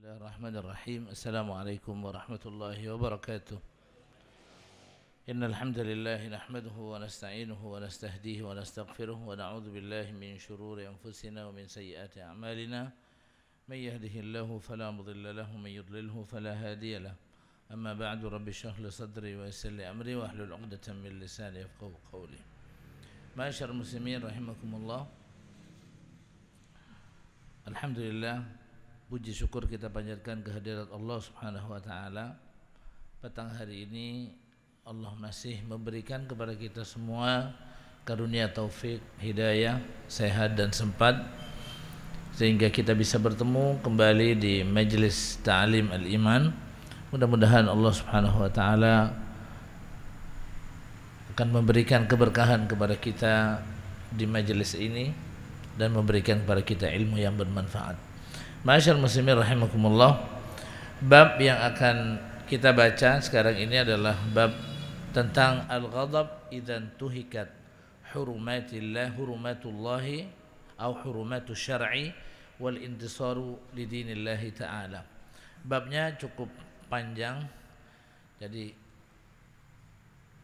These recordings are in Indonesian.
Bismillahirrahmanirrahim. Assalamualaikum warahmatullahi wabarakatuh. Innal hamdalillah nahmaduhu wa nasta'inuhu wa nastahdihi wa nastaghfiruh wa na'udzu billahi min shururi anfusina wa min sayyiati a'malina. May yahdihillahu fala mudilla lahu wa may yudlilhu fala hadiya lahu. Amma ba'du, rabbi shrah li sadri wa yassir li amri wa hlul 'uqdatam min lisani yafqahu qawli. Ma'asyiral muslimin rahimakumullah. Alhamdulillah, puji syukur kita panjatkan kehadirat Allah Subhanahu wa taala. Petang hari ini Allah masih memberikan kepada kita semua karunia taufik, hidayah, sehat dan sempat sehingga kita bisa bertemu kembali di Majelis Ta'lim Al-Iman. Mudah-mudahan Allah Subhanahu wa taala akan memberikan keberkahan kepada kita di majelis ini dan memberikan kepada kita ilmu yang bermanfaat. Ma'asyiral muslimin rahimakumullah. Bab yang akan kita baca sekarang ini adalah bab tentang al-ghadab idzan tuhikat hurumatullahi atau hurumatus syar'i wal intisaru lidinillahi ta'ala. Babnya cukup panjang, jadi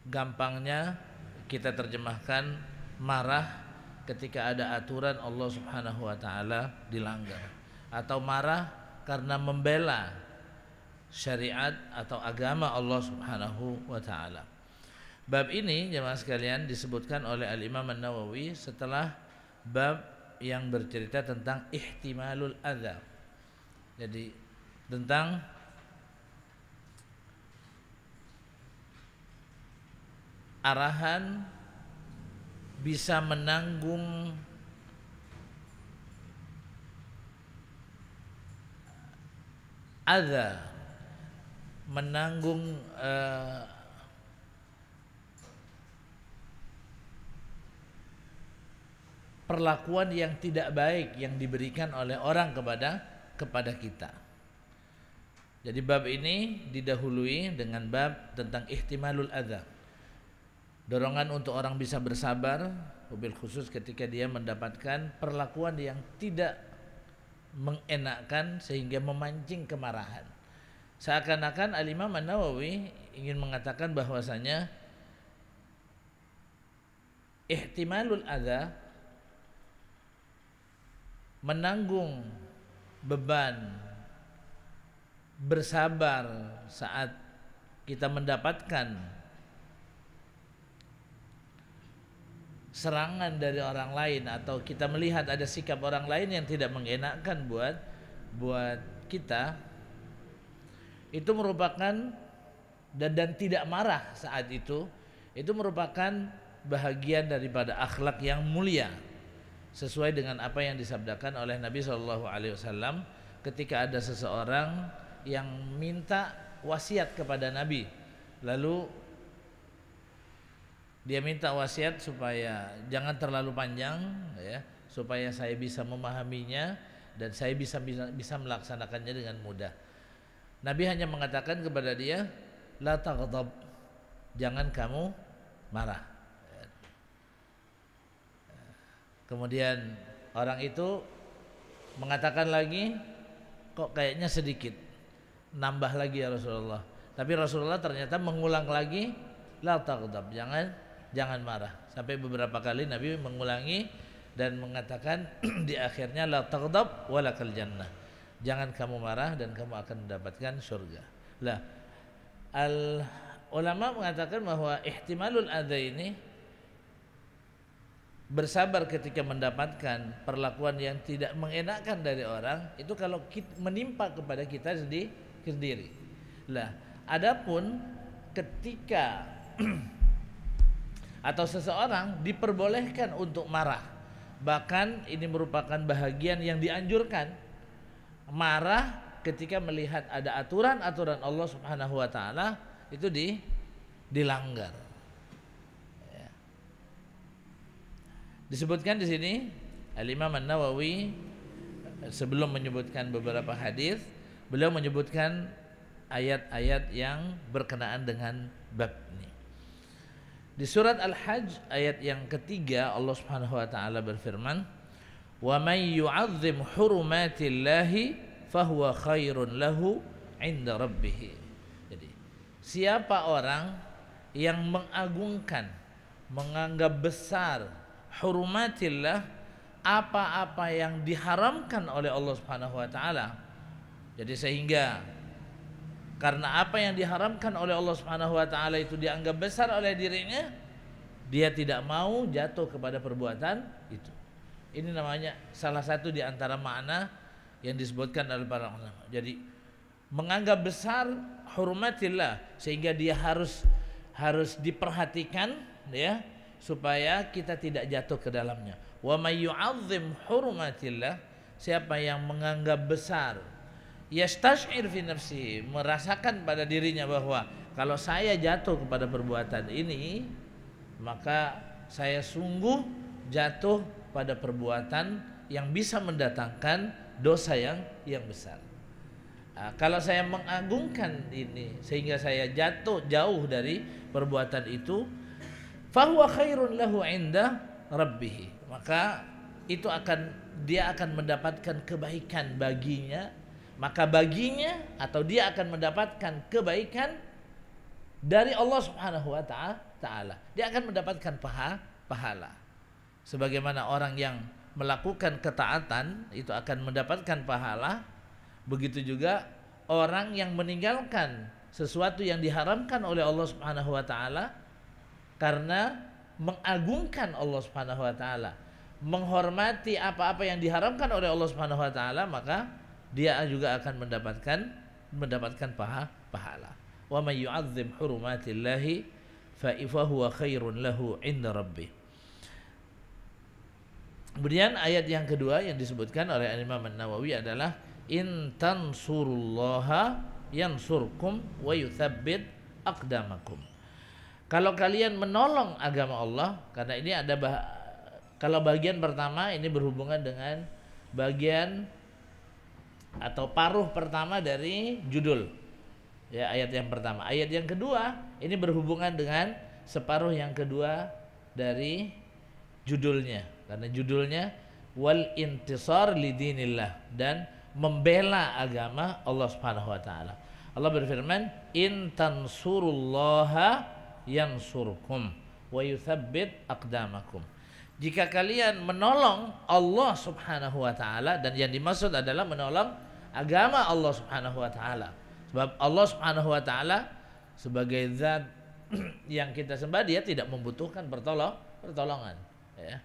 gampangnya kita terjemahkan marah ketika ada aturan Allah Subhanahu wa taala dilanggar, atau marah karena membela syariat atau agama Allah Subhanahu wa taala. Bab ini jemaah sekalian disebutkan oleh Al-Imam An-Nawawi setelah bab yang bercerita tentang ihtimalul adza. Jadi tentang arahan bisa menanggung adza, menanggung perlakuan yang tidak baik yang diberikan oleh orang kepada kita. Jadi bab ini didahului dengan bab tentang ihtimalul adza, dorongan untuk orang bisa bersabar, wabil khusus ketika dia mendapatkan perlakuan yang tidak mengenakkan sehingga memancing kemarahan. Seakan-akan Al-Imam An-Nawawi ingin mengatakan bahwasanya ihtimalul adza, menanggung beban, bersabar saat kita mendapatkan serangan dari orang lain atau kita melihat ada sikap orang lain yang tidak mengenakkan buat kita, itu merupakan dan tidak marah saat itu merupakan bahagian daripada akhlak yang mulia, sesuai dengan apa yang disabdakan oleh Nabi SAW ketika ada seseorang yang minta wasiat kepada Nabi, lalu dia minta wasiat supaya jangan terlalu panjang, ya, supaya saya bisa memahaminya dan saya bisa melaksanakannya dengan mudah. Nabi hanya mengatakan kepada dia, la taghdab, jangan kamu marah. Kemudian orang itu mengatakan lagi, kok kayaknya sedikit, nambah lagi ya Rasulullah. Tapi Rasulullah ternyata mengulang lagi, la taghdab, jangan marah. Sampai beberapa kali Nabi mengulangi dan mengatakan di akhirnya la taghdab walakal jannah, jangan kamu marah dan kamu akan mendapatkan surga. Lah, ulama mengatakan bahwa ihtimalul adza ini, bersabar ketika mendapatkan perlakuan yang tidak mengenakkan dari orang, itu kalau menimpa kepada kita sendiri. Lah, adapun ketika atau seseorang diperbolehkan untuk marah, bahkan ini merupakan bahagian yang dianjurkan, marah ketika melihat ada aturan-aturan Allah Subhanahu wa taala itu dilanggar. Disebutkan di sini Al-Imam An-Nawawi sebelum menyebutkan beberapa hadis, beliau menyebutkan ayat-ayat yang berkenaan dengan bab ini. Di surat Al-Hajj ayat yang ketiga Allah Subhanahu wa taala berfirman, "Wa may yu'azzim hurumatillahi fahuwa khairun lahu 'inda rabbih. Jadi, siapa orang yang mengagungkan, menganggap besar hurumatillah, apa-apa yang diharamkan oleh Allah Subhanahu wa taala. Jadi sehingga karena apa yang diharamkan oleh Allah Subhanahu wa taala itu dianggap besar oleh dirinya, dia tidak mau jatuh kepada perbuatan itu. Ini namanya salah satu di antara makna yang disebutkan oleh para ulama. Jadi menganggap besar hurumatillah sehingga dia harus diperhatikan, ya, supaya kita tidak jatuh ke dalamnya. Wa may yu'azzim hurumatillah, siapa yang menganggap besar, yastash'ir fi nafsihi, merasakan pada dirinya bahwa kalau saya jatuh kepada perbuatan ini, maka saya sungguh jatuh pada perbuatan yang bisa mendatangkan dosa yang besar. Nah, kalau saya mengagungkan ini sehingga saya jatuh jauh dari perbuatan itu, fahuwa khairun lahu 'inda rabbih, maka itu dia akan mendapatkan kebaikan baginya, maka baginya atau dia akan mendapatkan kebaikan dari Allah Subhanahu wa taala. Dia akan mendapatkan pahala. Sebagaimana orang yang melakukan ketaatan itu akan mendapatkan pahala, begitu juga orang yang meninggalkan sesuatu yang diharamkan oleh Allah Subhanahu wa taala karena mengagungkan Allah Subhanahu wa taala, menghormati apa-apa yang diharamkan oleh Allah Subhanahu wa taala, maka dia juga akan mendapatkan pahala. Wa may yu'azzim hurumatillahi fa huwa khairun lahu 'inda rabbih. Kemudian ayat yang kedua yang disebutkan oleh Imam An-Nawawi adalah in tansurullaha yansurkum wa yutsabbit aqdamakum. Kalau kalian menolong agama Allah, karena ini ada kalau bagian pertama ini berhubungan dengan bagian atau paruh pertama dari judul, ya, ayat yang pertama. Ayat yang kedua ini berhubungan dengan separuh yang kedua dari judulnya, karena judulnya wal intisar lidinillah, dan membela agama Allah Subhanahu wa taala. Allah berfirman, in tansurullaha yansurkum wa yutsabbit aqdamakum. Jika kalian menolong Allah Subhanahu wa taala, dan yang dimaksud adalah menolong agama Allah Subhanahu wa taala. Sebab Allah Subhanahu wa taala sebagai zat yang kita sembah, dia tidak membutuhkan pertolongan, ya.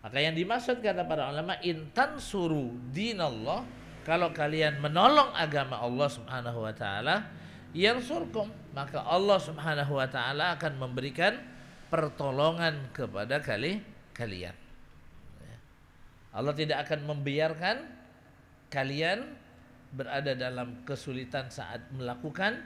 Maka yang dimaksud kata para ulama, intan suru dinallah, kalau kalian menolong agama Allah Subhanahu wa taala, yansurkum, maka Allah Subhanahu wa taala akan memberikan pertolongan kepada kalian. Allah tidak akan membiarkan kalian berada dalam kesulitan saat melakukan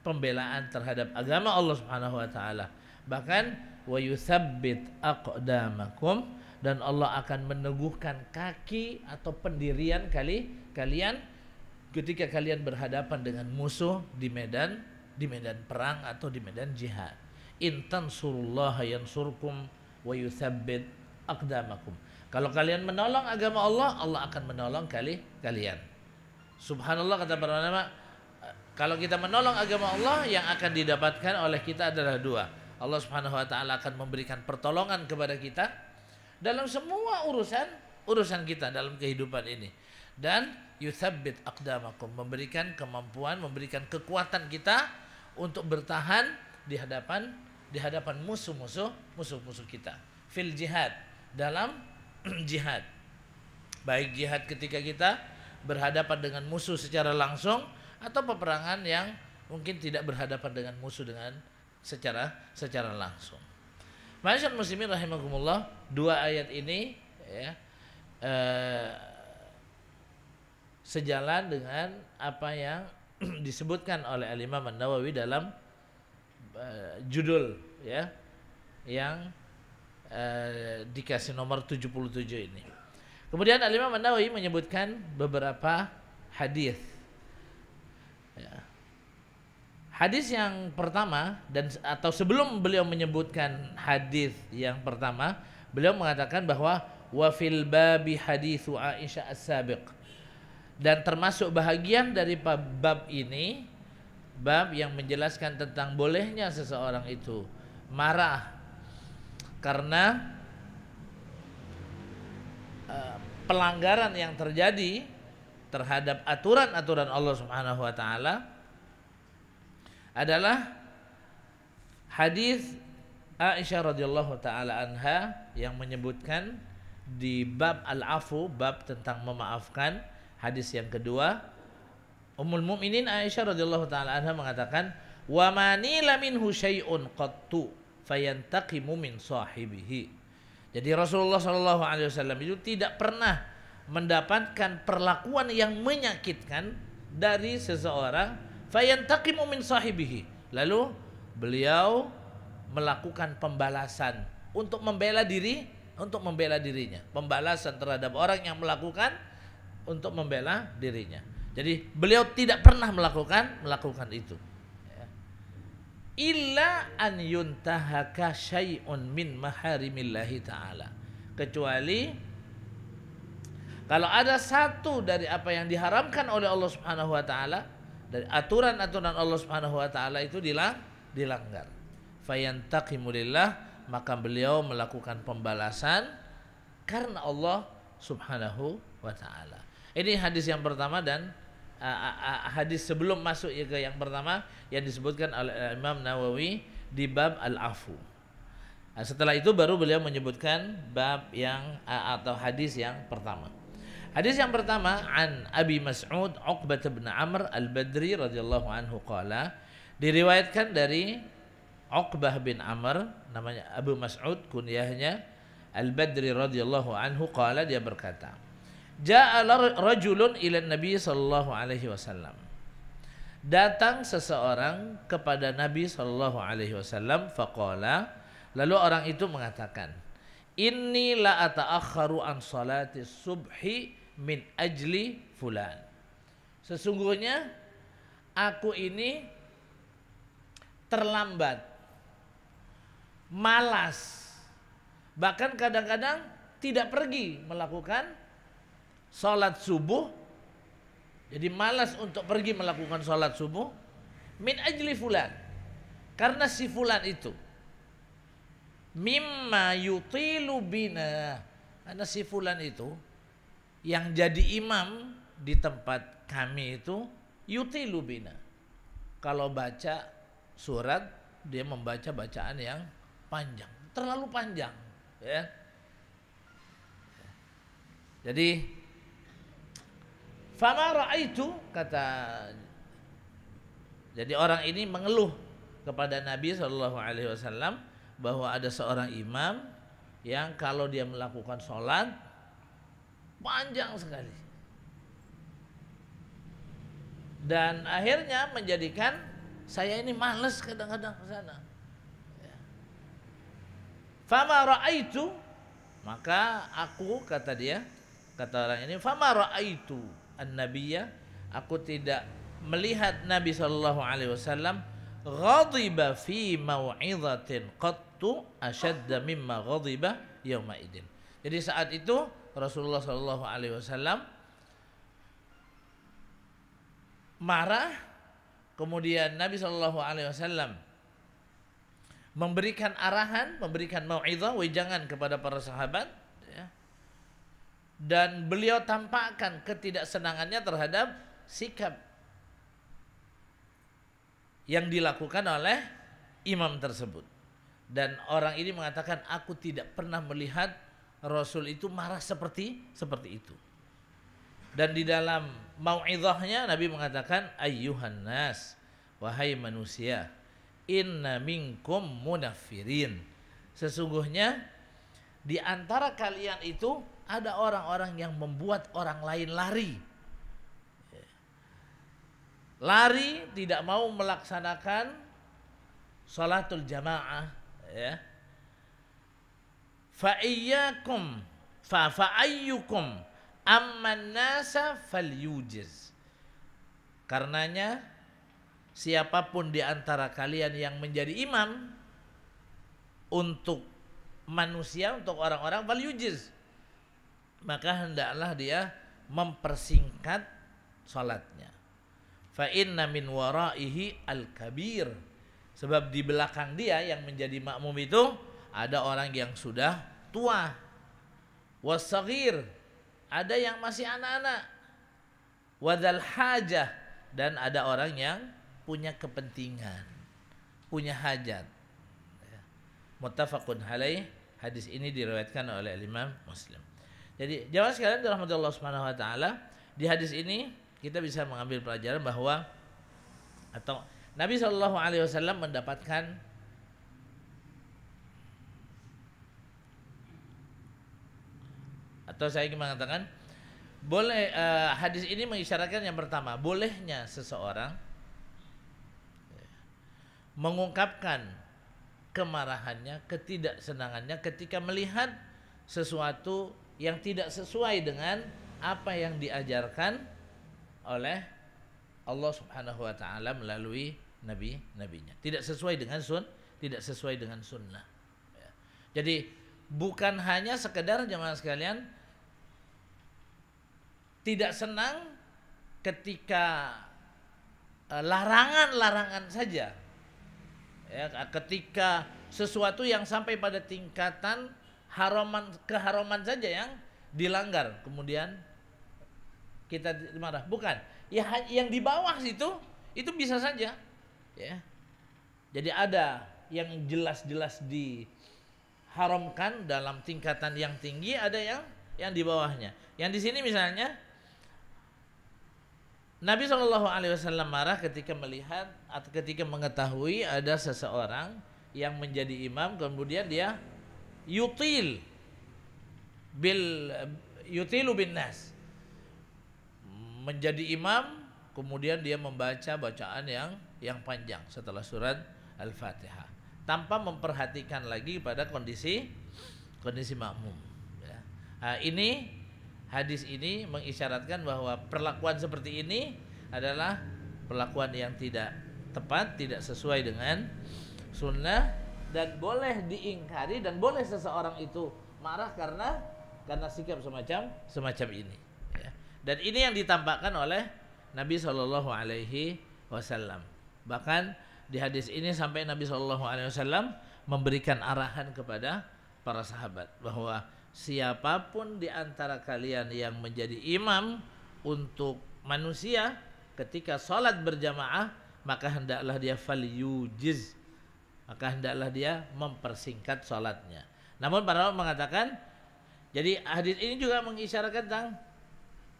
pembelaan terhadap agama Allah Subhanahu wa taala. Bahkan wa yutsabbit aqdamakum, dan Allah akan meneguhkan kaki atau pendirian kalian ketika kalian berhadapan dengan musuh di medan perang atau di medan jihad. In tansurullaha yansurkum wa yutsabbit aqdamakum. Kalau kalian menolong agama Allah, Allah akan menolong kalian. Subhanallah, kata para ulama, kalau kita menolong agama Allah, yang akan didapatkan oleh kita adalah dua. Allah Subhanahu wa taala akan memberikan pertolongan kepada kita dalam semua urusan kita dalam kehidupan ini, dan yutsabbit aqdamakum, memberikan kemampuan, memberikan kekuatan kita untuk bertahan di hadapan musuh-musuh kita fil jihad, dalam jihad, baik jihad ketika kita berhadapan dengan musuh secara langsung atau peperangan yang mungkin tidak berhadapan dengan musuh dengan secara langsung. Masyaallah muslimin rahimakumullah, dua ayat ini, ya, sejalan dengan apa yang disebutkan oleh Al-Imam An-Nawawi dalam judul, ya, yang dikasih nomor 77 ini. Kemudian Al-Imam An-Nawawi menyebutkan beberapa hadis. Ya. Hadis yang pertama, atau sebelum beliau menyebutkan hadis yang pertama, beliau mengatakan bahwa wa fil babi haditsu Aisyah as-sabiq. Dan termasuk bahagian dari bab ini, bab yang menjelaskan tentang bolehnya seseorang itu marah karena pelanggaran yang terjadi terhadap aturan-aturan Allah Subhanahu wa taala adalah hadis Aisyah radhiyallahu taala anha yang menyebutkan di bab al-afu, bab tentang memaafkan, hadis yang kedua, Ummul Mukminin Aisyah radhiyallahu taala anha mengatakan, "Wa manila minhu syai'un qattu fayantaqimu min sahibihi." Jadi Rasulullah sallallahu alaihi wasallam itu tidak pernah mendapatkan perlakuan yang menyakitkan dari seseorang, fayantaqimu min sahibihi. Lalu beliau melakukan pembalasan untuk membela dirinya, pembalasan terhadap orang yang melakukan untuk membela dirinya. Jadi beliau tidak pernah melakukan itu. Illa an yuntahaka syai'un min maharimillahi ta'ala, kecuali kalau ada satu dari apa yang diharamkan oleh Allah Subhanahu wa taala, dari aturan-aturan Allah Subhanahu wa taala itu dilanggar. Fayantaqimu lillah, maka beliau melakukan pembalasan karena Allah Subhanahu wa taala. Ini hadis yang pertama, dan hadis sebelum masuk ke yang pertama yang disebutkan oleh Imam Nawawi di bab al-afu. Setelah itu baru beliau menyebutkan bab yang atau hadis yang pertama. Hadis yang pertama, an Abi Mas'ud Uqbah bin Amr al-Badri radhiyallahu anhu qala, diriwayatkan dari Uqbah bin Amr, namanya Abu Mas'ud kunyahnya, al-Badri radhiyallahu anhu qala, dia berkata, Ja'a rajulun ila Nabi sallallahu alaihi wasallam. Datang seseorang kepada Nabi sallallahu alaihi wasallam, faqala, lalu orang itu mengatakan, inni la ata'akharu an salati subhi min ajli fulan. Sesungguhnya aku ini terlambat, malas, bahkan kadang-kadang tidak pergi melakukan salat subuh. Jadi malas untuk pergi melakukan salat subuh min ajli fulan, karena si fulan itu, mimma yutilu bina, karena si fulan itu yang jadi imam di tempat kami itu yutilu bina, kalau baca surat dia membaca bacaan yang panjang, terlalu panjang, ya. Jadi fama ra'aitu, kata, jadi orang ini mengeluh kepada Nabi sallallahu alaihi wasallam bahwa ada seorang imam yang kalau dia melakukan sholat panjang sekali, dan akhirnya menjadikan saya ini malas kadang-kadang ke sana. Fama ra'aitu, maka aku, kata dia, kata orang ini, fama ra'aitu an-nabiyya, aku tidak melihat Nabi sallallahu alaihi wasallam ghadiba fi mau'izatin qattu ashadda mimma ghadiba yauma idin. Jadi saat itu Rasulullah sallallahu alaihi wasallam marah, kemudian Nabi sallallahu alaihi wasallam memberikan arahan, memberikan mau'izah, wejangan kepada para sahabat, ya. Dan beliau tampakkan ketidaksenangannya terhadap sikap yang dilakukan oleh imam tersebut. Dan orang ini mengatakan, aku tidak pernah melihat Rasul itu marah seperti itu. Dan di dalam mau'izahnya Nabi mengatakan, ayyuhan nas, wahai manusia, inna minkum munaffirin, sesungguhnya di antara kalian itu ada orang-orang yang membuat orang lain lari, tidak mau melaksanakan salatul jamaah, ya. Fa iyyakum fa ayyukum amman nasa falyujiz, karenanya siapapun di antara kalian yang menjadi imam untuk manusia, untuk orang-orang, falyujiz, maka hendaklah dia mempersingkat salatnya. Fa inna min waraihi al-kabir. Sebab di belakang dia yang menjadi makmum itu ada orang yang sudah tua. Was-saghir, ada yang masih anak-anak. Wadzal hajah, dan ada orang yang punya kepentingan, punya hajat. Muttafaqun alaih. Hadis ini diriwayatkan oleh Imam Muslim. Jadi jamaah sekalian dirahmati Allah Subhanahu wa taala, di hadis ini kita bisa mengambil pelajaran bahwa atau Nabi Shallallahu alaihi wasallam mendapatkan atau saya ingin mengatakan boleh hadis ini mengisyaratkan yang pertama, bolehnya seseorang mengungkapkan kemarahannya, ketidaksenangannya ketika melihat sesuatu yang tidak sesuai dengan apa yang diajarkan oleh Allah Subhanahu wa taala melalui nabi-nabinya. Tidak sesuai dengan sunnah. Ya. Jadi bukan hanya sekedar jemaah sekalian tidak senang ketika larangan-larangan saja. Ya, ketika sesuatu yang sampai pada tingkatan keharuman saja yang dilanggar, kemudian kita marah. Bukan, ya yang di bawah situ itu bisa saja. Ya. Jadi ada yang jelas-jelas diharamkan dalam tingkatan yang tinggi, ada yang di bawahnya. Yang di sini misalnya Nabi SAW marah ketika melihat atau ketika mengetahui ada seseorang yang menjadi imam, kemudian dia yutilu bin nas, menjadi imam, kemudian dia membaca bacaan yang panjang setelah surat Al-Fatihah tanpa memperhatikan lagi pada kondisi makmum. Ya. Nah, hadis ini mengisyaratkan bahwa perlakuan seperti ini adalah perlakuan yang tidak tepat, tidak sesuai dengan sunnah, dan boleh diingkari dan boleh seseorang itu marah karena sikap semacam ini. Ya. Dan ini yang ditampakkan oleh Nabi Shallallahu Alaihi Wasallam. Bahkan di hadis ini sampai Nabi Shallallahu Alaihi Wasallam memberikan arahan kepada para sahabat bahwa siapapun di antara kalian yang menjadi imam untuk manusia ketika sholat berjamaah, maka hendaklah dia falyujiz, maka hendaklah dia mempersingkat sholatnya. Namun para ulama mengatakan, jadi hadis ini juga mengisyaratkan tentang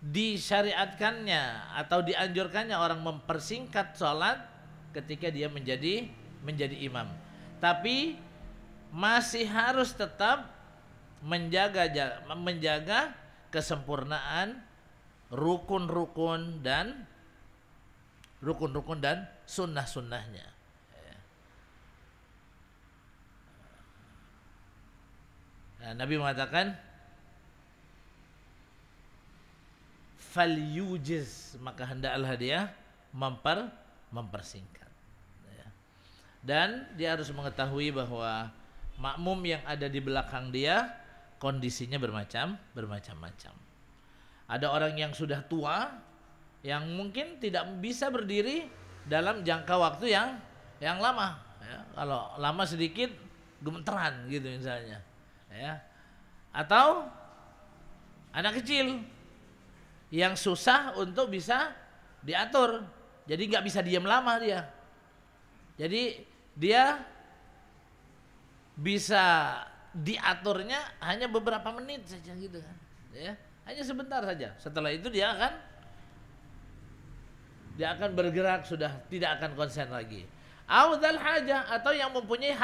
disyariatkannya atau dianjurkannya orang mempersingkat sholat ketika dia menjadi imam. Tapi masih harus tetap menjaga kesempurnaan rukun-rukun dan sunnah-sunnahnya. Nah, Nabi mengatakan falyujiz, maka hendaklah dia mempersingkat. Dan dia harus mengetahui bahwa makmum yang ada di belakang dia kondisinya bermacam-macam. Ada orang yang sudah tua yang mungkin tidak bisa berdiri dalam jangka waktu yang lama. Ya, kalau lama sedikit gemeteran gitu misalnya. Ya. Atau anak kecil yang susah untuk bisa diatur. Jadi nggak bisa diam lama dia. Jadi dia bisa diaturnya hanya beberapa menit saja gitu kan. Ya, hanya sebentar saja. Setelah itu dia akan bergerak, sudah tidak akan konsen lagi. Audzal hajah, atau yang mempunyai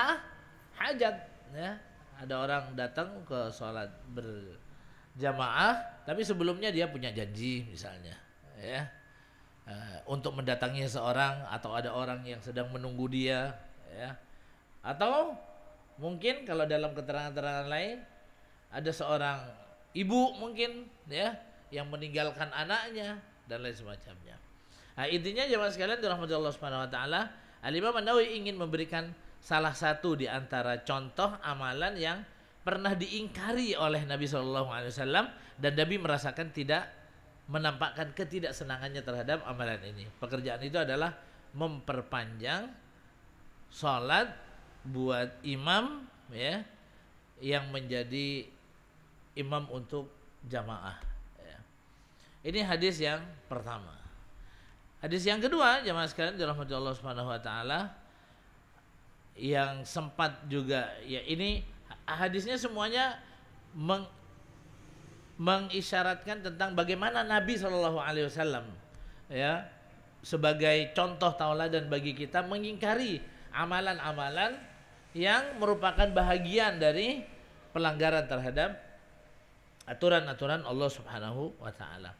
hajat, ya. Ada orang datang ke sholat berjamaah, tapi sebelumnya dia punya janji misalnya, ya, untuk mendatangi seorang, atau ada orang yang sedang menunggu dia, ya. Atau mungkin kalau dalam keterangan-keterangan lain ada seorang ibu mungkin, ya, yang meninggalkan anaknya dan lain semacamnya. Nah, intinya jemaah sekalian dirahmati Allah Subhanahu wa taala, Al-Imam An-Nawawi ingin memberikan salah satu di antara contoh amalan yang pernah diingkari oleh Nabi SAW dan Nabi merasakan tidak menampakkan ketidaksenangannya terhadap amalan ini. Pekerjaan itu adalah memperpanjang sholat buat imam, ya, yang menjadi imam untuk jamaah, ya. Ini hadis yang pertama. Hadis yang kedua, jamaah sekalian dirahmati Allah Subhanahu wa taala, yang sempat juga, ya, ini hadisnya semuanya mengisyaratkan tentang bagaimana Nabi Shallallahu Alaihi Wasallam, ya, sebagai contoh tauladan bagi kita mengingkari amalan-amalan yang merupakan bahagian dari pelanggaran terhadap aturan-aturan Allah Subhanahu wa taala.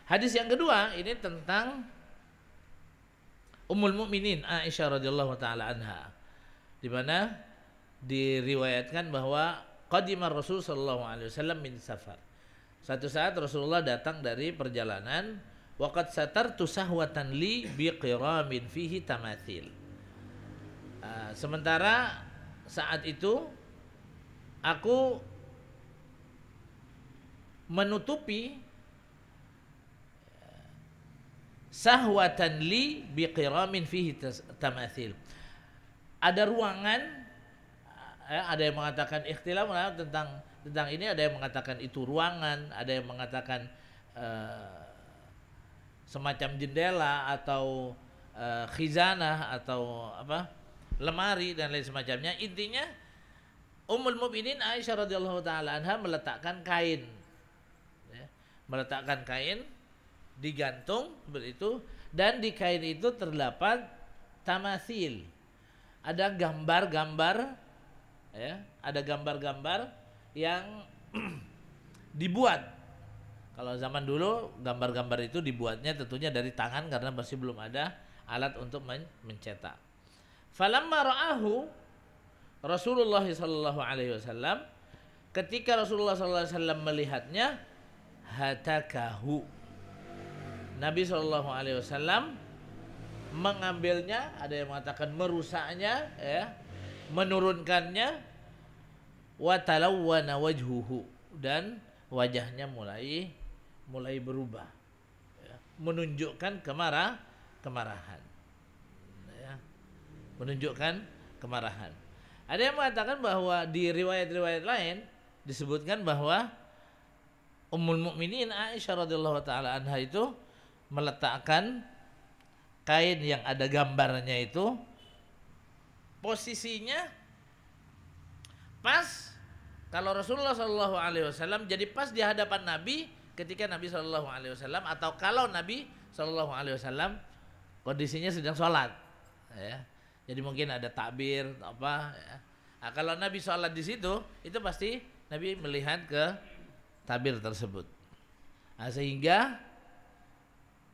Hadis yang kedua ini tentang Ummul Mukminin Aisyah radhiyallahu taala anha, di mana diriwayatkan bahwa qadimar Rasul sallallahu alaihi wasallam min safar. Suatu saat Rasulullah datang dari perjalanan, waqad satartu sahwatan li biqiramin fihi tamathil. Sementara saat itu aku menutupi sahwatan li biqiramin fihi tamathil. Ada ruangan, ada yang mengatakan ikhtilaf tentang ini, ada yang mengatakan itu ruangan, ada yang mengatakan semacam jendela atau khizanah atau apa, lemari dan lain semacamnya. Intinya Ummul Mukminin Aisyah radhiyallahu taala anha meletakkan kain, ya, meletakkan kain digantung seperti itu, dan di kain itu terdapat tamasil, ada gambar-gambar, ya, ada gambar-gambar yang dibuat. Kalau zaman dulu gambar-gambar itu dibuatnya tentunya dari tangan karena masih belum ada alat untuk mencetak. Falamma ra'ahu Rasulullah sallallahu alaihi wasallam, ketika Rasulullah sallallahu alaihi wasallam melihatnya, hatakahu, Nabi sallallahu alaihi wasallam mengambilnya, ada yang mengatakan merusaknya, ya, menurunkannya, wa talawwana wajhuhu, dan wajahnya mulai berubah, ya, menunjukkan kemarahan, ya, menunjukkan kemarahan. Ada yang mengatakan bahwa di riwayat-riwayat lain disebutkan bahwa Ummul Mukminin Aisyah radhiyallahu taala anha itu meletakkan kain yang ada gambarnya itu posisinya pas kalau Rasulullah Shallallahu Alaihi Wasallam, jadi pas di hadapan Nabi ketika Nabi Shallallahu Alaihi Wasallam, atau kalau Nabi Shallallahu Alaihi Wasallam kondisinya sedang sholat, ya. Jadi mungkin ada takbir apa, ya. Nah, kalau Nabi sholat di situ, itu pasti Nabi melihat ke takbir tersebut. Nah, sehingga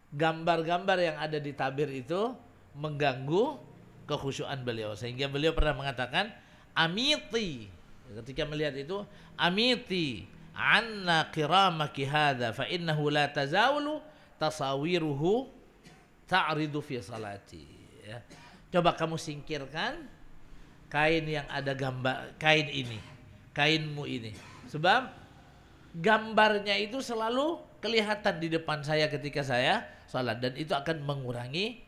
gambar-gambar yang ada di takbir itu mengganggu kekhusyuan beliau, sehingga beliau pernah mengatakan amiti, ketika melihat itu, amiti anna qiramaki hadza fa innahu la tazawlu tasawiruhu ta'ridu fi salati, ya. Coba kamu singkirkan kain yang ada gambar, kain ini, kainmu ini, sebab gambarnya itu selalu kelihatan di depan saya ketika saya salat, dan itu akan mengurangi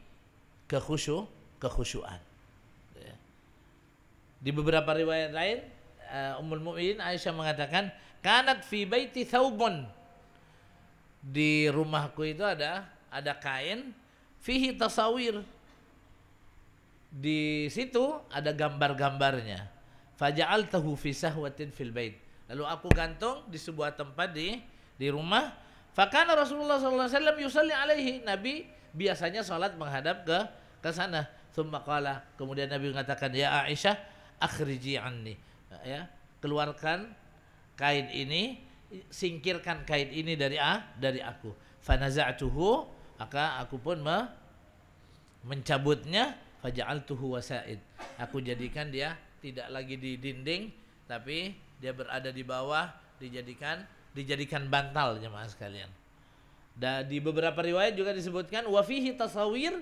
kekhusyuan. Di beberapa riwayat lain, Ummul Mukminin Aisyah mengatakan, kanat fi baiti thawbun, di rumahku itu ada kain, fihi tasawir, di situ ada gambar-gambarnya, faja'altahu fi sahwatin fil bait, lalu aku gantung di sebuah tempat di rumah. Fakana Rasulullah sallallahu alaihi wasallam yusalli alaihi, Nabi biasanya salat menghadap ke sana. Tsumma qala, kemudian Nabi mengatakan, ya Aisyah akhriji anni, ya, keluarkan kain ini, singkirkan kain ini dari aku. Fanaza'tuhu, maka aku pun mencabutnya, faja'altuhu wasaid, aku jadikan dia tidak lagi di dinding tapi dia berada di bawah, dijadikan bantal, jemaah sekalian. Dan di beberapa riwayat juga disebutkan wa fihi tasawir,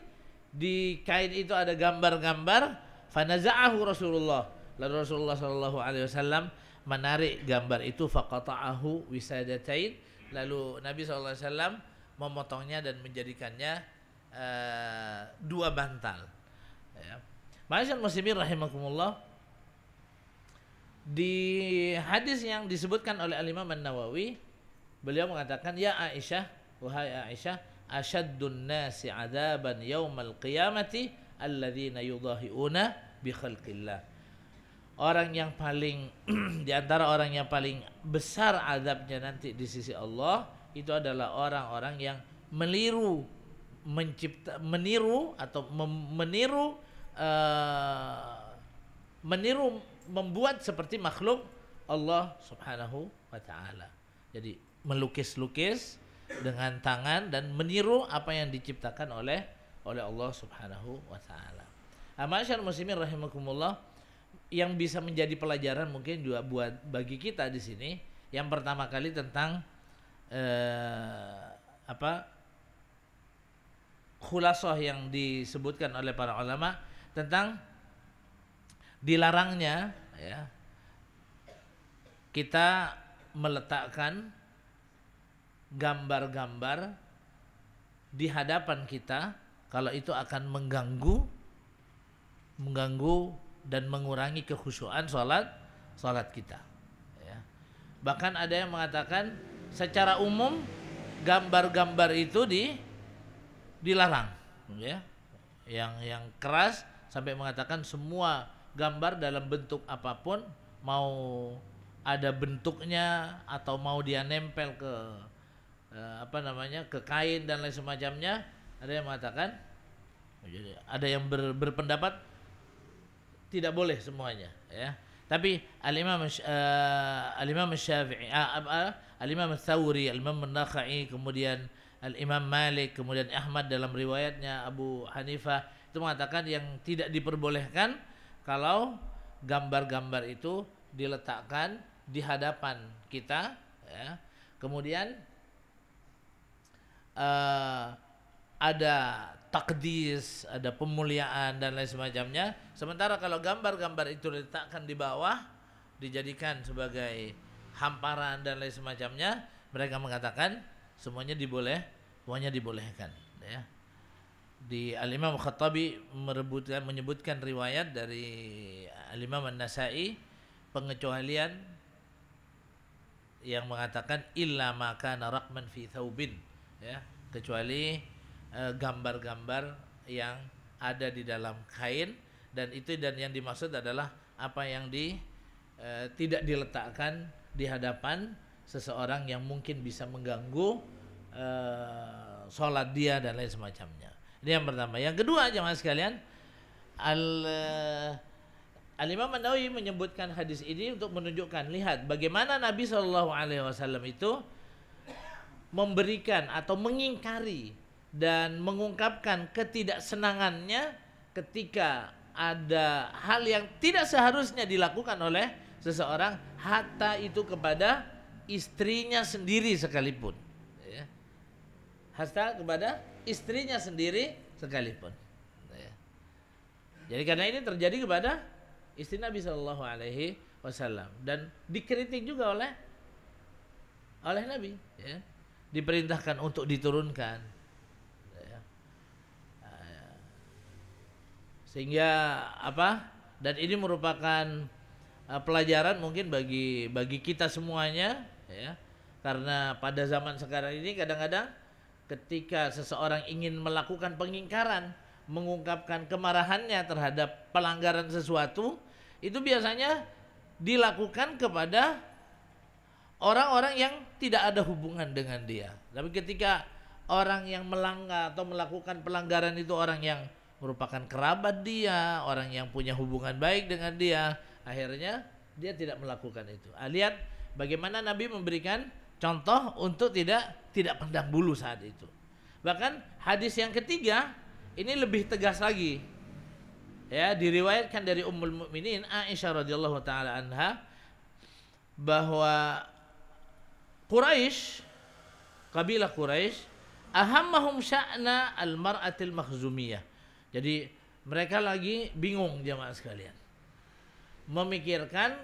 di kain itu ada gambar-gambar. Fanaza'ahu Rasulullah, lalu Rasulullah sallallahu alaihi wasallam menarik gambar itu, faqata'ahu wisadatain, lalu Nabi sallallahu alaihi wasallam memotongnya dan menjadikannya dua bantal. Ya. Ma'asyiral muslimin rahimakumullah, di hadis yang disebutkan oleh Al-Imam An-Nawawi, beliau mengatakan, ya Aisyah, wahai Aisyah, asyaddun nasi adaban yaumal qiyamati alladzina yudahiuna bi khalqillah. Orang yang paling di antara orang yang paling besar azabnya nanti di sisi Allah itu adalah orang-orang yang meniru membuat seperti makhluk Allah Subhanahu wa taala. Jadi melukis-lukis dengan tangan dan meniru apa yang diciptakan oleh Allah Subhanahu wa taala. Ma'asyiral muslimin rahimakumullah, yang bisa menjadi pelajaran mungkin juga buat bagi kita di sini, yang pertama kali tentang khulasah yang disebutkan oleh para ulama tentang dilarangnya ya kita meletakkan gambar-gambar di hadapan kita kalau itu akan mengganggu dan mengurangi kekhusyuan salat kita ya. Bahkan ada yang mengatakan secara umum gambar-gambar itu dilarang ya. Yang keras sampai mengatakan semua gambar dalam bentuk apapun, mau ada bentuknya atau mau dia nempel ke ke kain dan lain semacamnya, ada yang mengatakan, ada yang berpendapat tidak boleh semuanya ya. Tapi Al-Imam Syafi'i, Al-Imam Tsawri, Al-Imam An-Nakhai, kemudian Al-Imam Malik, kemudian Ahmad dalam riwayatnya Abu Hanifah itu mengatakan yang tidak diperbolehkan kalau gambar-gambar itu diletakkan di hadapan kita ya. Kemudian ada takdis, ada pemuliaan dan lain semacamnya. Sementara kalau gambar-gambar itu diletakkan di bawah, dijadikan sebagai hamparan dan lain semacamnya, mereka mengatakan semuanya dibolehkan ya. Di Al-Imam Khattabi menyebutkan riwayat dari Al-Imam An-Nasa'i pengecualian yang mengatakan illa ma kana raqman fi thawbin ya, kecuali gambar-gambar yang ada di dalam kain, dan yang dimaksud adalah apa yang tidak diletakkan di hadapan seseorang yang mungkin bisa mengganggu sholat dia dan lain semacamnya. Ini yang pertama. Yang kedua, jemaah sekalian, Al-Imam An-Nawawi menyebutkan hadis ini untuk menunjukkan, lihat bagaimana Nabi SAW itu memberikan atau mengingkari dan mengungkapkan ketidaksenangannya ketika ada hal yang tidak seharusnya dilakukan oleh seseorang, hatta itu kepada istrinya sendiri sekalipun ya. Hatta kepada istrinya sendiri sekalipun ya. Jadi karena ini terjadi kepada istri Nabi SAW dan dikritik juga oleh Nabi ya. Diperintahkan untuk diturunkan ya. Sehingga dan ini merupakan pelajaran mungkin bagi kita semuanya ya. Karena pada zaman sekarang ini kadang-kadang ketika seseorang ingin melakukan pengingkaran, mengungkapkan kemarahannya terhadap pelanggaran sesuatu, itu biasanya dilakukan kepada orang-orang yang tidak ada hubungan dengan dia. Tapi ketika orang yang melanggar atau melakukan pelanggaran itu orang yang merupakan kerabat dia, orang yang punya hubungan baik dengan dia, akhirnya dia tidak melakukan itu. Lihat bagaimana Nabi memberikan contoh untuk tidak pandang bulu saat itu. Bahkan hadis yang ketiga ini lebih tegas lagi. Ya, diriwayatkan dari Ummul Mukminin Aisyah radhiyallahu taala anha bahwa kabilah Quraisy ahammahum sya'na al-mar'atil makhzumiyah. Jadi mereka lagi bingung jemaah sekalian, memikirkan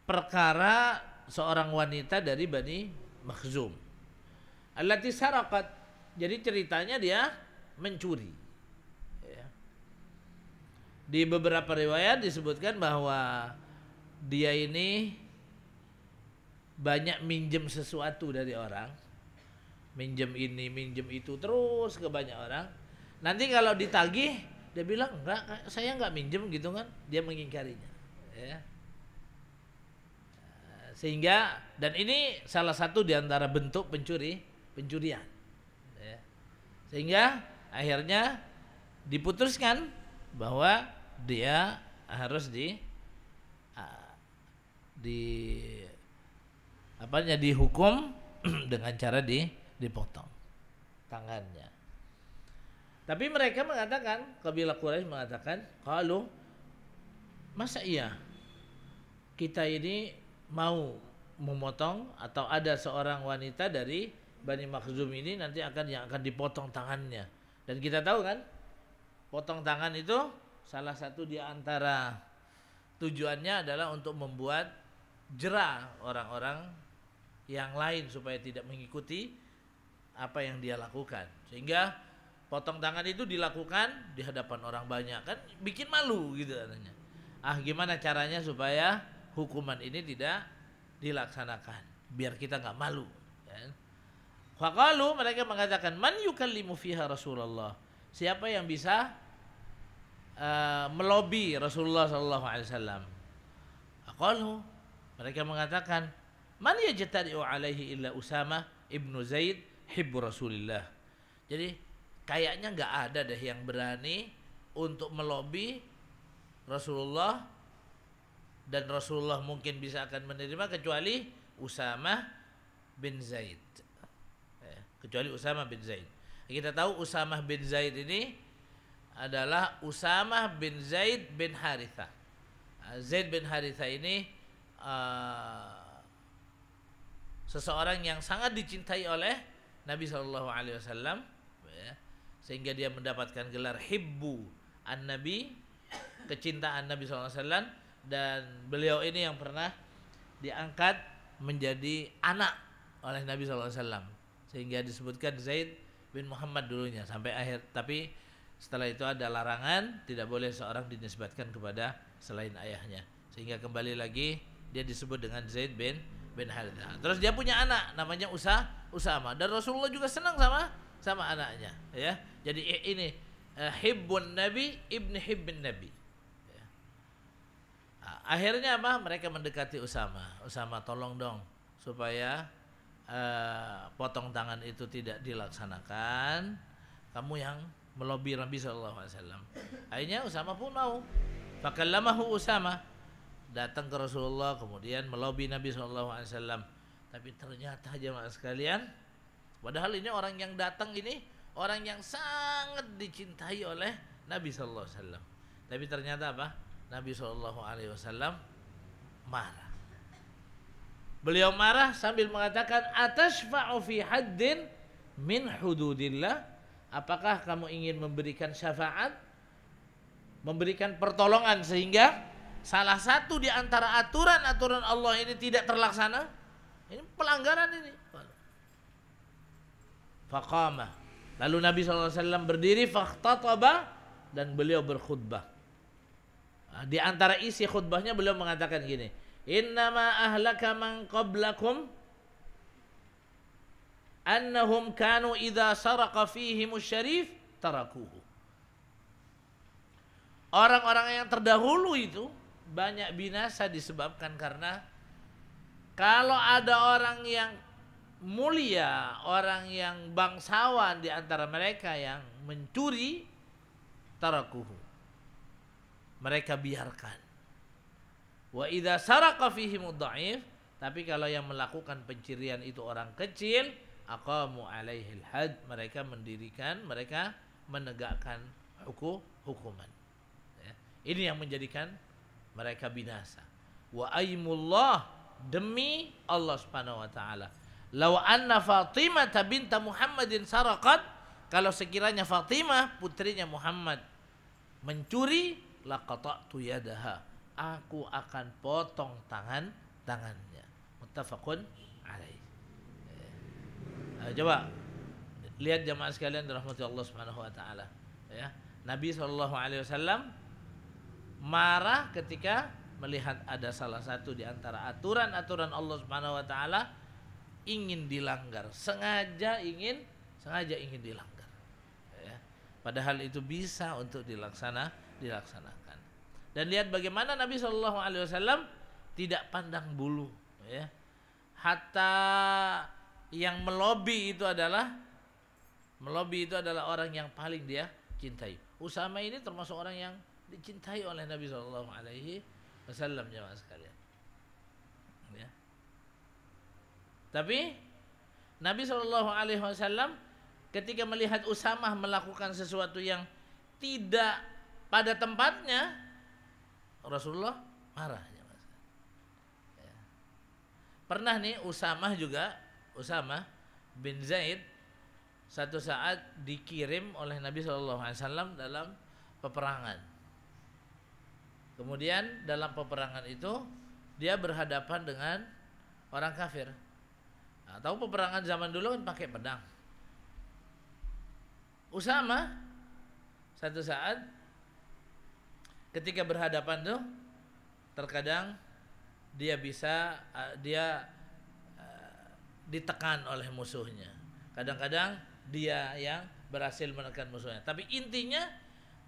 perkara seorang wanita dari Bani Makhzum. allati saraqat. Jadi ceritanya dia mencuri. Ya. Di beberapa riwayat disebutkan bahwa dia ini banyak minjem sesuatu dari orang, minjem ini, minjem itu terus ke banyak orang. Nanti kalau ditagih, dia bilang enggak, saya enggak minjem gitu kan, dia mengingkarinya. Ya. Sehingga, dan ini salah satu di antara bentuk pencurian. Ya. Sehingga akhirnya diputuskan bahwa dia harus dihukum dengan cara dipotong tangannya. Tapi mereka mengatakan, kabilah Quraisy mengatakan, kalau masa iya kita ini mau memotong, atau ada seorang wanita dari Bani Makhzum ini nanti yang akan dipotong tangannya. Dan kita tahu kan, potong tangan itu salah satu di antara tujuannya adalah untuk membuat jera orang-orang yang lain supaya tidak mengikuti apa yang dia lakukan. Sehingga potong tangan itu dilakukan di hadapan orang banyak, kan bikin malu gitu katanya. Gimana caranya supaya hukuman ini tidak dilaksanakan biar kita nggak malu, ya. Faqalu, mereka mengatakan, man yukallimu fiha Rasulullah, siapa yang bisa melobi Rasulullah sallallahu alaihi wasallam. Aqalu, mereka mengatakan, man yajtari'u alaihi illa Usama ibnu Zaid hibbu Rasulillah. Jadi kayaknya nggak ada deh yang berani untuk melobi Rasulullah, dan Rasulullah mungkin bisa akan menerima kecuali Usamah bin Zaid. Kecuali Usamah bin Zaid. Kita tahu Usamah bin Zaid ini adalah Usamah bin Zaid bin Harithah. Zaid bin Harithah ini seseorang yang sangat dicintai oleh Nabi SAW, ya, sehingga dia mendapatkan gelar Hibbu an-Nabi, kecintaan Nabi SAW. Dan beliau ini yang pernah diangkat menjadi anak oleh Nabi SAW, sehingga disebutkan Zaid bin Muhammad dulunya sampai akhir. Tapi setelah itu ada larangan, tidak boleh seorang dinisbatkan kepada selain ayahnya, sehingga kembali lagi dia disebut dengan Zaid bin Harithah. Terus dia punya anak namanya Usama, dan Rasulullah juga senang sama anaknya, ya. Jadi ini hibbun Nabi ibn hibbin Nabi. Akhirnya apa? Mereka mendekati Usama, tolong dong supaya potong tangan itu tidak dilaksanakan. Kamu yang melobi Nabi SAW. Akhirnya Usama pun mau. Fakallamahu Usama, datang ke Rasulullah, kemudian melobi Nabi SAW. Tapi ternyata jemaah sekalian, padahal ini orang yang datang ini orang yang sangat dicintai oleh Nabi SAW. Tapi ternyata apa? Nabi SAW marah. Beliau marah sambil mengatakan, atashfa'u fi haddin min hududillah, apakah kamu ingin memberikan syafaat, memberikan pertolongan sehingga salah satu di antara aturan-aturan Allah ini tidak terlaksana? Ini pelanggaran ini. Faqama, lalu Nabi SAW berdiri, fakhtataba, dan beliau berkhutbah. Di antara isi khutbahnya beliau mengatakan gini, innama ahlaka man qablakum annahum kanu idza saraqa fihimus syarif tarakuhu. Orang-orang yang terdahulu itu banyak binasa disebabkan karena kalau ada orang yang mulia, orang yang bangsawan di antara mereka yang mencuri, tarakuhu, mereka biarkan. Wa idza saraqa fihimud dha'if, tapi kalau yang melakukan pencurian itu orang kecil, aqamu alaihil had, mereka menegakkan hukuman. Ya. Ini yang menjadikan mereka binasa. Wa aymullah, demi Allah Subhanahu wa taala, law anna Fatimah binta Muhammadin saraqat, kalau sekiranya Fatimah putrinya Muhammad mencuri, laqata'tu yadaha, aku akan potong tangannya. Muttafaqun alaih. Coba lihat jamaah sekalian dirahmati Allah Subhanahu wa taala, ya. Nabi SAW marah ketika melihat ada salah satu di antara aturan-aturan Allah Subhanahu wa taala ingin dilanggar, sengaja ingin dilanggar, ya. Padahal itu bisa untuk dilaksanakan. Dan lihat bagaimana Nabi SAW tidak pandang bulu, ya. Hatta yang melobi itu adalah orang yang paling dia cintai. Usama ini termasuk orang yang dicintai oleh Nabi SAW, jemaah sekalian, ya. Tapi Nabi SAW ketika melihat Usamah melakukan sesuatu yang tidak pada tempatnya, Rasulullah marah. Ya. Pernah nih Usamah bin Zaid satu saat dikirim oleh Nabi SAW dalam peperangan. Kemudian dalam peperangan itu dia berhadapan dengan orang kafir. Nah, tahu peperangan zaman dulu kan pakai pedang. Usamah satu saat ketika berhadapan tuh terkadang dia ditekan oleh musuhnya. Kadang-kadang dia yang berhasil menekan musuhnya. Tapi intinya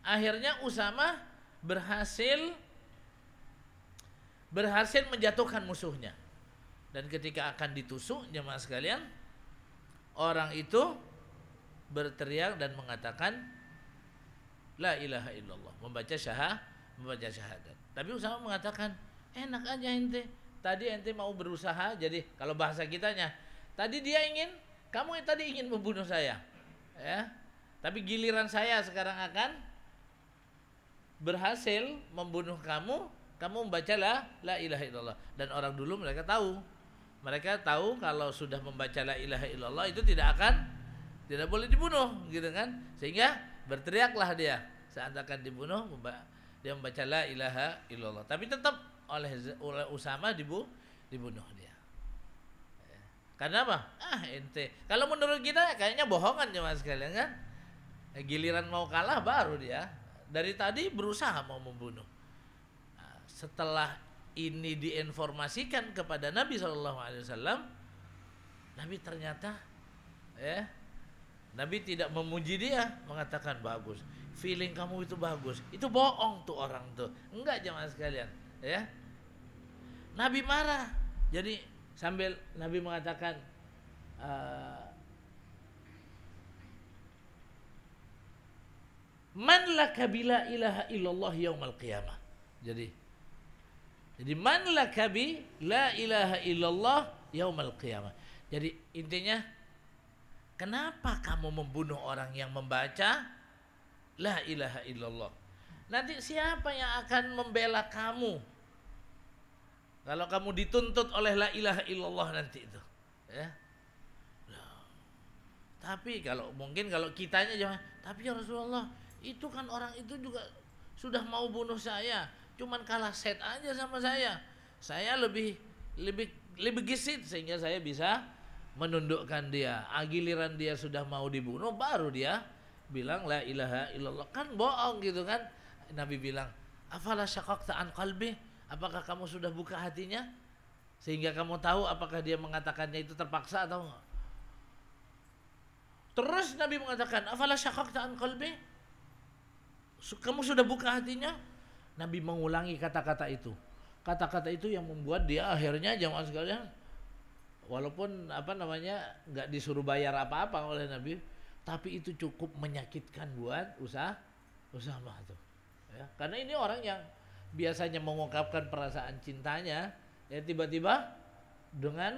akhirnya Usamah berhasil menjatuhkan musuhnya. Dan ketika akan ditusuk, jemaah sekalian, orang itu berteriak dan mengatakan la ilaha illallah, membaca syahadat. Tapi Usamah mengatakan, enak aja ente. Tadi ente mau berusaha, jadi kalau bahasa kitanya, kamu tadi ingin membunuh saya, ya. Tapi giliran saya sekarang akan berhasil membunuh kamu membaca la ilaha illallah. Dan orang dulu mereka tahu kalau sudah membaca la ilaha illallah itu tidak boleh dibunuh, gitu kan. Sehingga berteriaklah dia saat akan dibunuh, dia membaca la ilaha illallah. Tapi tetap oleh Usamah dibunuh dia. Karena apa? Ente. Kalau menurut kita kayaknya bohongan jemaah sekalian kan. Giliran mau kalah baru dia. Dari tadi berusaha mau membunuh. Nah, setelah ini diinformasikan kepada Nabi SAW, Nabi ternyata, ya, Nabi tidak memuji dia, mengatakan bagus. Feeling kamu itu bagus. Itu bohong tuh orang tuh. Enggak jemaah sekalian, ya. Nabi marah. Jadi sambil Nabi mengatakan man laka bila ilaha illallah yaumal qiyamah. Jadi man laka bi la ilaha illallah yaumal qiyamah. Jadi intinya, kenapa kamu membunuh orang yang membaca la ilaha illallah? Nanti siapa yang akan membela kamu kalau kamu dituntut oleh la ilaha illallah nanti itu, ya. Tapi kalau kitanya jangan, tapi ya Rasulullah, itu kan orang itu juga sudah mau bunuh saya, cuman kalah set aja sama saya. Saya lebih gesit sehingga saya bisa menundukkan dia. Giliran dia sudah mau dibunuh baru dia bilang la ilaha illallah. Kan bohong gitu kan. Nabi bilang, afala syaqaqta an qalbi? Apakah kamu sudah buka hatinya sehingga kamu tahu apakah dia mengatakannya itu terpaksa atau enggak? Terus Nabi mengatakan, afala syaqaqta an qalbi? Kamu sudah buka hatinya? Nabi mengulangi kata-kata itu. Kata-kata itu yang membuat dia akhirnya jamaah sekalian, walaupun enggak disuruh bayar apa-apa oleh Nabi, tapi itu cukup menyakitkan buat Usamah tuh. Ya, karena ini orang yang biasanya mengungkapkan perasaan cintanya, ya tiba-tiba dengan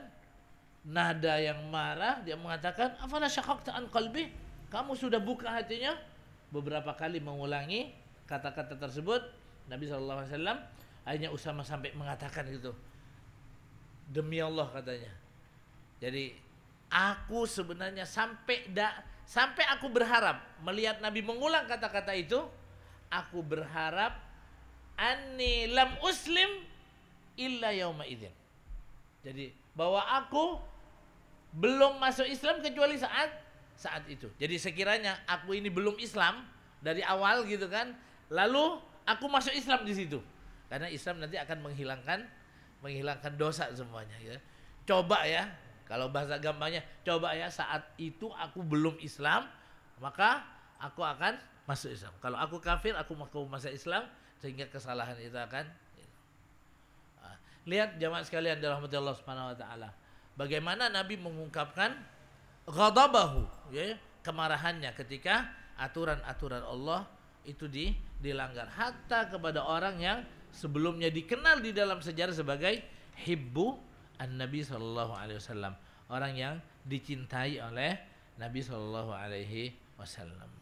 nada yang marah dia mengatakan, afala syaqaqta an qalbi? Kamu sudah buka hatinya? Beberapa kali mengulangi kata-kata tersebut. Nabi SAW akhirnya Usamah sampai mengatakan itu, demi Allah katanya. Jadi aku sebenarnya sampai aku berharap melihat Nabi mengulang kata-kata itu, aku berharap anni lam uslim illa yauma idzin. Jadi bahwa aku belum masuk Islam kecuali saat itu. Jadi sekiranya aku ini belum Islam dari awal gitu kan, lalu aku masuk Islam di situ. Karena Islam nanti akan menghilangkan dosa semuanya ya. Coba ya, kalau bahasa gampangnya, coba ya saat itu aku belum Islam, maka aku akan masuk Islam. Kalau aku kafir, aku mau masuk Islam, sehingga kesalahan itu akan. Lihat jamaah sekalian dirahmati Allah Subhanahu wa taala. Bagaimana Nabi mengungkapkan ghadabahu, ya, kemarahannya ketika aturan-aturan Allah itu dilanggar, hatta kepada orang yang sebelumnya dikenal di dalam sejarah sebagai hibbu an-nabi sallallahu alaihi wasallam, orang yang dicintai oleh Nabi sallallahu alaihi wasallam.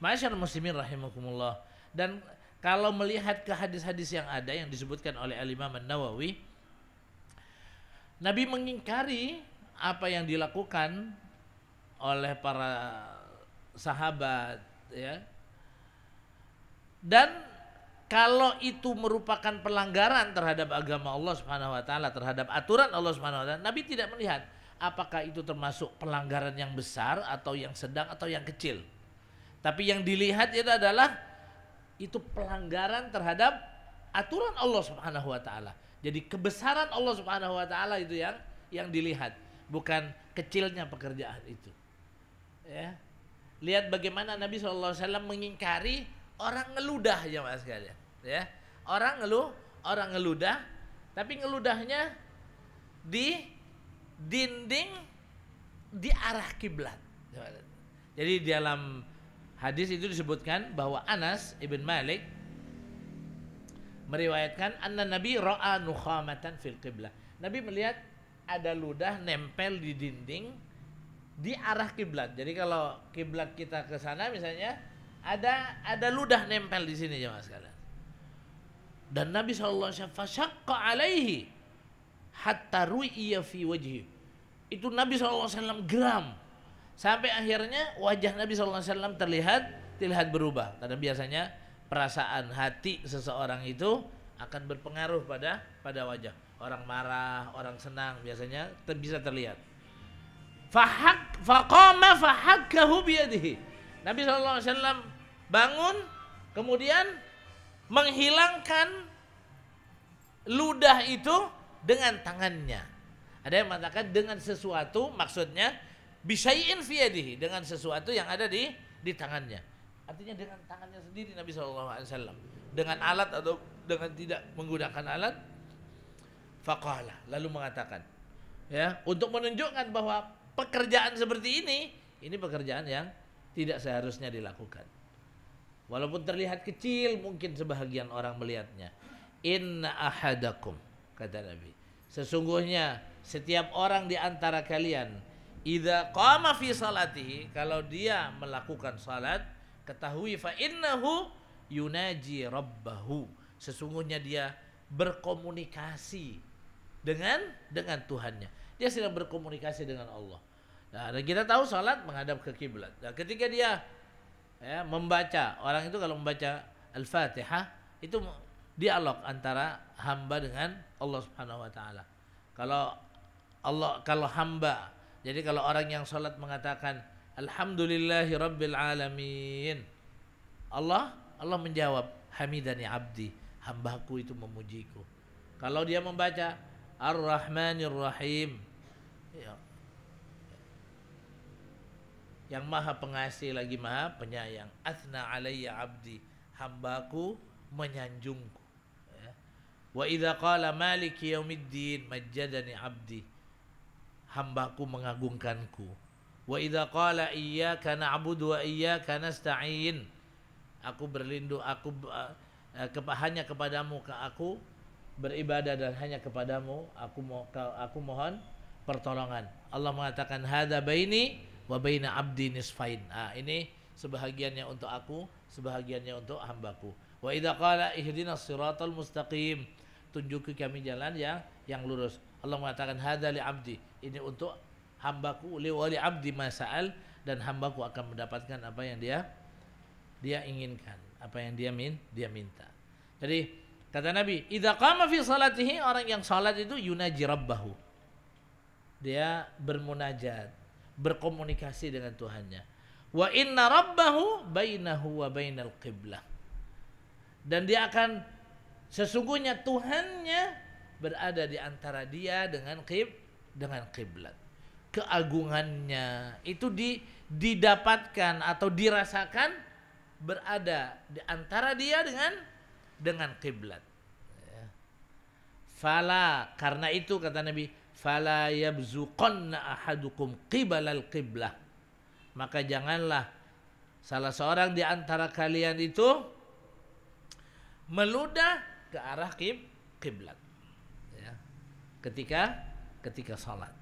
Ma'asyiral muslimin rahimakumullah. Dan kalau melihat ke hadis-hadis yang ada yang disebutkan oleh Al-Imam An-Nawawi, Nabi mengingkari apa yang dilakukan oleh para sahabat ya. Dan kalau itu merupakan pelanggaran terhadap agama Allah Subhanahu wa taala, terhadap aturan Allah Subhanahu wa taala, Nabi tidak melihat apakah itu termasuk pelanggaran yang besar atau yang sedang atau yang kecil. Tapi yang dilihat itu adalah itu pelanggaran terhadap aturan Allah Subhanahu wa taala. Jadi kebesaran Allah Subhanahu wa taala itu yang dilihat, bukan kecilnya pekerjaan itu. Ya. Lihat bagaimana Nabi SAW mengingkari orang ngeludah ya Mas sekalian. Ya. Orang ngeludah, tapi ngeludahnya di dinding di arah kiblat. Jadi di dalam hadis itu disebutkan bahwa Anas ibn Malik meriwayatkan anna Nabi ra'a nukhamatan fil qiblah. Nabi melihat ada ludah nempel di dinding di arah kiblat. Jadi kalau kiblat kita ke sana misalnya ada ludah nempel di sini jemaah sekalian. Dan Nabi sallallahu alaihi wasallam fasyaqqa alaihi hatta ru'iya fi wajhi. Itu Nabi sallallahu alaihi wasallam geram. Sampai akhirnya wajah Nabi SAW terlihat berubah. Karena biasanya perasaan hati seseorang itu akan berpengaruh pada wajah. Orang marah, orang senang biasanya bisa terlihat. Faqama fahakkahu biyadihi. Nabi SAW bangun kemudian menghilangkan ludah itu dengan tangannya. Ada yang mengatakan dengan sesuatu, maksudnya bisyai'in fi yadihi, dengan sesuatu yang ada di tangannya. Artinya dengan tangannya sendiri Nabi SAW. Dengan alat atau dengan tidak menggunakan alat. Faqala, lalu mengatakan, ya, untuk menunjukkan bahwa pekerjaan seperti ini pekerjaan yang tidak seharusnya dilakukan. Walaupun terlihat kecil mungkin sebahagian orang melihatnya. Inna ahadakum, kata Nabi, sesungguhnya setiap orang di antara kalian idza qama fi salatihi, kalau dia melakukan salat, ketahui fa innahu yunaji rabbahu, sesungguhnya dia berkomunikasi dengan Tuhannya. Dia sedang berkomunikasi dengan Allah. Nah, dan kita tahu salat menghadap ke kiblat. Nah, ketika dia membaca, orang itu kalau membaca Al-Fatihah itu dialog antara hamba dengan Allah Subhanahu wa taala. Kalau hamba, jadi kalau orang yang sholat mengatakan Alhamdulillahi Rabbil Alamin, Allah menjawab Hamidani Abdi, hambaku itu memujiku. Kalau dia membaca Ar-Rahmanir Rahim, yang maha pengasih lagi maha penyayang, Athna alayya abdi, hambaku menyanjungku. Wa idza qala maliki yaumiddin majjadani abdi, hambaku mengagungkanku. Wa idza qala iyyaka na'budu wa iyyaka nasta'in, aku berlindung, hanya kepadamu aku beribadah dan hanya kepadamu aku mohon pertolongan. Allah mengatakan hadza baini wa baina abdi nisfain. Ini sebahagiannya untuk aku, sebahagiannya untuk hambaku. Wa idza qala ihdinas siratal mustaqim, tunjuki kami jalan yang lurus. Allah mengatakan hadza li abdi, ini untuk hambaku, li wali abdi masa'al, dan hambaku akan mendapatkan apa yang dia inginkan, apa yang dia minta. Jadi kata Nabi, idza qama fi salatihi, orang yang salat itu yunaji rabbahu, dia bermunajat, berkomunikasi dengan Tuhannya. Wa inna rabbahu bainahu wa bainal qiblah. Dan dia akan, sesungguhnya Tuhannya berada di antara dia dengan kiblat. Keagungannya itu didapatkan atau dirasakan berada di antara dia dengan kiblat. Ya. Fala, karena itu kata Nabi, fala yabzuqanna ahadukum qibalal qiblah. Maka janganlah salah seorang di antara kalian itu meludah ke arah kiblat. Ya. Ketika salat.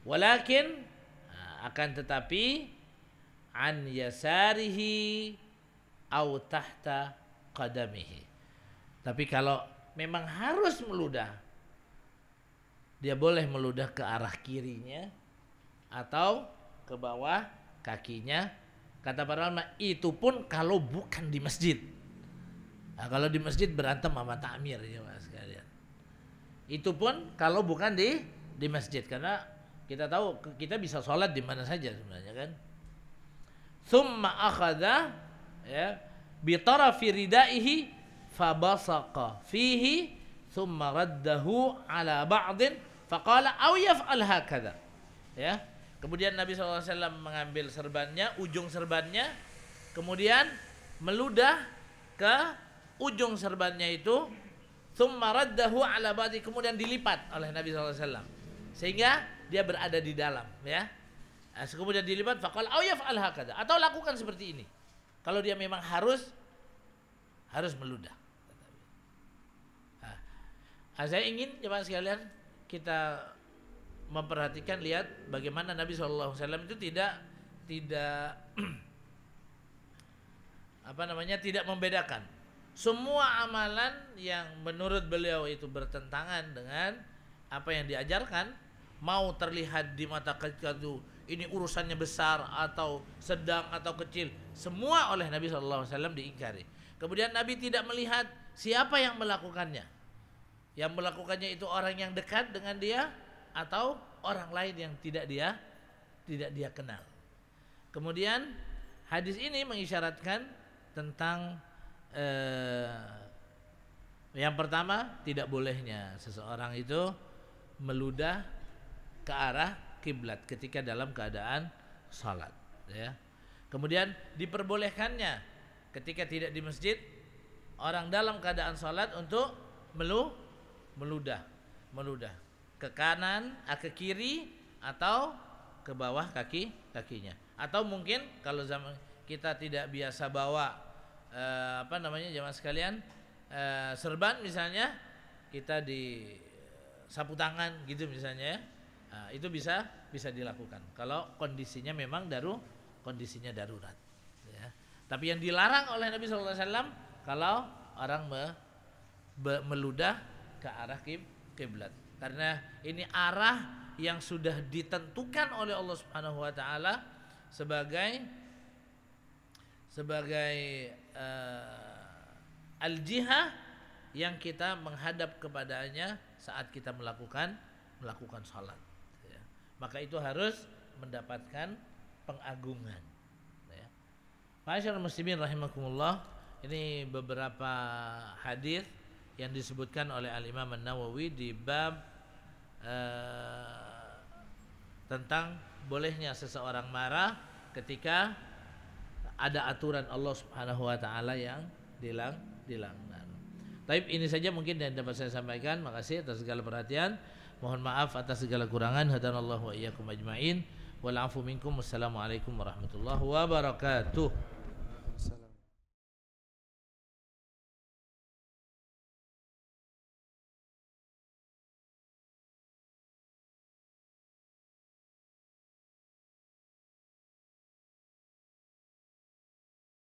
Walakin, akan tetapi, an yasarihi au tahta qadamihi. Tapi kalau memang harus meludah, dia boleh meludah ke arah kirinya atau ke bawah kakinya. Kata para ulama, itu pun kalau bukan di masjid. Nah, kalau di masjid berantem sama takmir ya Mas sekalian. Itu pun kalau bukan di masjid, karena kita tahu kita bisa sholat di mana saja sebenarnya kan. Thumma akhadha ya bi tarafi ridaihi fabasaqa fihi thumma raddahu ala ba'din faqala aw yaf'al hakadha. Ya. Kemudian Nabi SAW mengambil serbannya, ujung serbannya, kemudian meludah ke ujung serbannya itu, thumma raddahu ala ba'di, kemudian dilipat oleh Nabi SAW sehingga dia berada di dalam, ya. Kemudian dilipat, faqal aw yaf'al hakadha, atau lakukan seperti ini. Kalau dia memang harus meludah. Saya ingin jemaah sekalian kita memperhatikan, lihat bagaimana Nabi SAW itu tidak tidak membedakan semua amalan yang menurut beliau itu bertentangan dengan apa yang diajarkan, mau terlihat di mata kita itu ini urusannya besar atau sedang atau kecil, semua oleh Nabi SAW diingkari. Kemudian Nabi tidak melihat siapa yang melakukannya. Yang melakukannya itu orang yang dekat dengan dia atau orang lain yang tidak dia kenal. Kemudian hadis ini mengisyaratkan tentang yang pertama, tidak bolehnya seseorang itu meludah ke arah kiblat ketika dalam keadaan salat, ya. Kemudian diperbolehkannya ketika tidak di masjid, orang dalam keadaan salat untuk meludah ke kanan, ke kiri atau ke bawah kakinya. Atau mungkin kalau zaman kita tidak biasa bawa jemaah sekalian, serban misalnya, kita di sapu tangan gitu misalnya, itu bisa dilakukan kalau kondisinya memang kondisinya darurat, ya. Tapi yang dilarang oleh Nabi SAW kalau orang meludah ke arah kiblat, karena ini arah yang sudah ditentukan oleh Allah Subhanahu wa taala sebagai al-jihah yang kita menghadap kepadanya saat kita melakukan salat, ya. Maka itu harus mendapatkan pengagungan, ya. Ma'asyiral muslimin rahimakumullah, ini beberapa hadis yang disebutkan oleh Al-Imam An-Nawawi di bab tentang bolehnya seseorang marah ketika ada aturan Allah Subhanahu wa taala yang dilanggar. Taib, ini saja mungkin yang dapat saya sampaikan. Makasih atas segala perhatian. Mohon maaf atas segala kurangan. Hadanallahu wa iyyakum ajmain. Wal 'afu minkum. Wassalamualaikum warahmatullahi wabarakatuh.